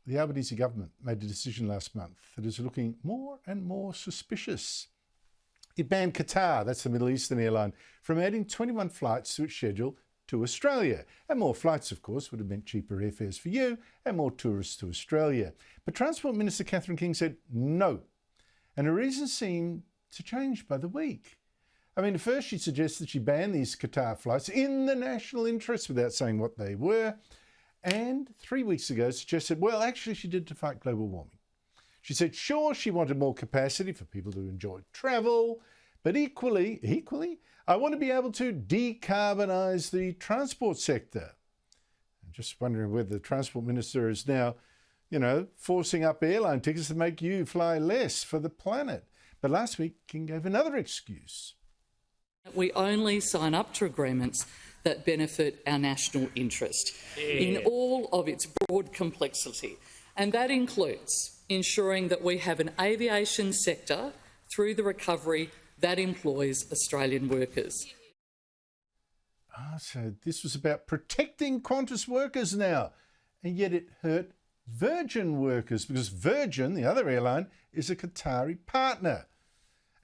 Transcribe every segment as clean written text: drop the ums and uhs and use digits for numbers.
the Albanese government made a decision last month that is looking more and more suspicious. It banned Qatar, that's the Middle Eastern airline, from adding 21 flights to its schedule to Australia. And more flights, of course, would have meant cheaper airfares for you and more tourists to Australia. But Transport Minister Catherine King said no. And the reasons seemed to change by the week. I mean, at first she suggested she ban these Qatar flights in the national interest without saying what they were. And 3 weeks ago suggested, well, actually she did to fight global warming. She said, sure, she wanted more capacity for people to enjoy travel, but equally, I want to be able to decarbonise the transport sector. I'm just wondering whether the Transport Minister is now, forcing up airline tickets to make you fly less for the planet. But last week, King gave another excuse. We only sign up to agreements that benefit our national interest in all of its broad complexity. And that includes ensuring that we have an aviation sector through the recovery that employs Australian workers. So this was about protecting Qantas workers now, and yet it hurt Virgin workers because Virgin, the other airline, is a Qatari partner.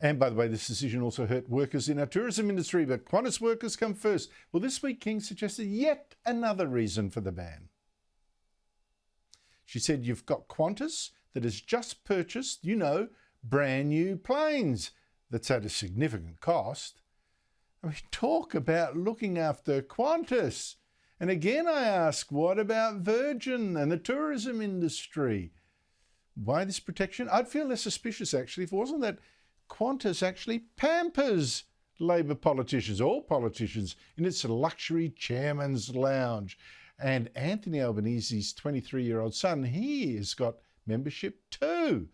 And by the way, this decision also hurt workers in our tourism industry, but Qantas workers come first. Well, this week King suggested yet another reason for the ban. She said you've got Qantas that has just purchased, brand new planes. That's at a significant cost. I mean, talk about looking after Qantas. And again, I ask, what about Virgin and the tourism industry? Why this protection? I'd feel less suspicious, actually, if it wasn't that Qantas actually pampers Labor politicians, all politicians, in its luxury chairman's lounge. And Anthony Albanese's 23-year-old son, he has got membership too.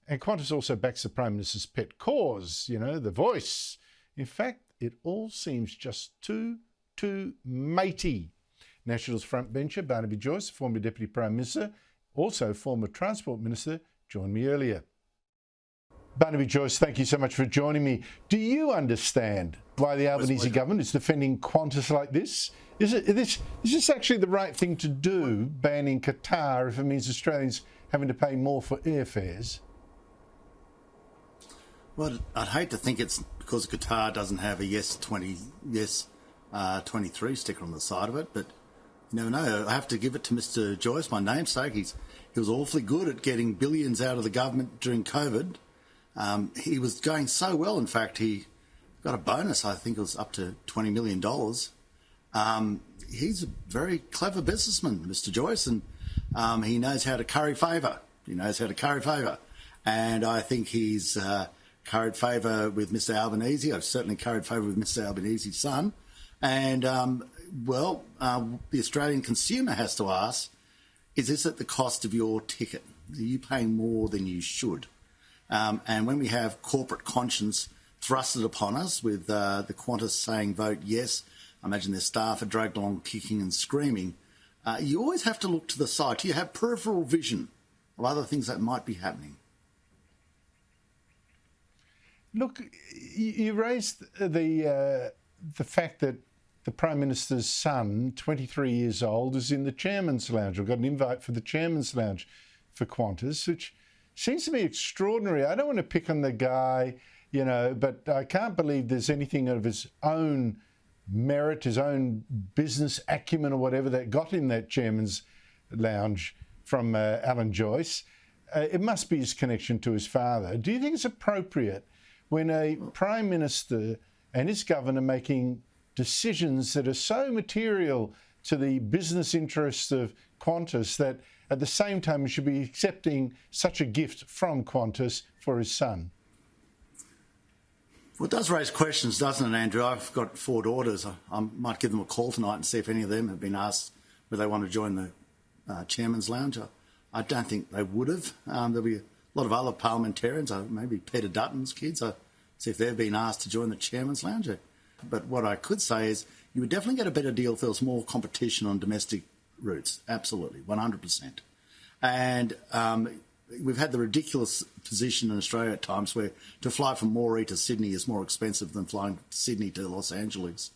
And Qantas also backs the Prime Minister's pet cause, the Voice. In fact, it all seems just too matey. Nationals frontbencher Barnaby Joyce, former Deputy Prime Minister, also former Transport Minister, joined me earlier. Barnaby Joyce, thank you so much for joining me. Do you understand why the Albanese government is defending Qantas like this? Is this actually the right thing to do, banning Qatar, if it means Australians having to pay more for airfares? Well, I'd hate to think it's because Qatar doesn't have a Yes23 sticker on the side of it, but you never know. I have to give it to Mr Joyce, my namesake. He was awfully good at getting billions out of the government during COVID. He was going so well, in fact, he got a bonus, I think it was up to $20 million. He's a very clever businessman, Mr Joyce, and he knows how to curry favour. And I think he's curried favour with Mr Albanese. I've certainly curried favour with Mr Albanese's son. And, the Australian consumer has to ask, is this at the cost of your ticket? Are you paying more than you should? And when we have corporate conscience thrusted upon us with the Qantas saying vote yes, I imagine their staff are dragged along kicking and screaming, you always have to look to the side. Do you have peripheral vision of other things that might be happening? Look, you raised the fact that the Prime Minister's son, 23 years old, is in the Chairman's Lounge, or got an invite for the Chairman's Lounge for Qantas, which seems to me extraordinary. I don't want to pick on the guy, but I can't believe there's anything of his own merit, his own business acumen or whatever that got in that Chairman's Lounge from Alan Joyce. It must be his connection to his father. Do you think it's appropriate when a Prime Minister and his government are making decisions that are so material to the business interests of Qantas that at the same time he should be accepting such a gift from Qantas for his son? Well, it does raise questions, doesn't it, Andrew? I've got 4 daughters. I might give them a call tonight and see if any of them have been asked whether they want to join the Chairman's Lounge. I don't think they would have. There'll be a lot of other parliamentarians, maybe Peter Dutton's kids, see if they've been asked to join the Chairman's Lounge. But what I could say is you would definitely get a better deal if there was more competition on domestic routes. Absolutely, 100%. And we've had the ridiculous position in Australia at times where to fly from Moree to Sydney is more expensive than flying Sydney to Los Angeles.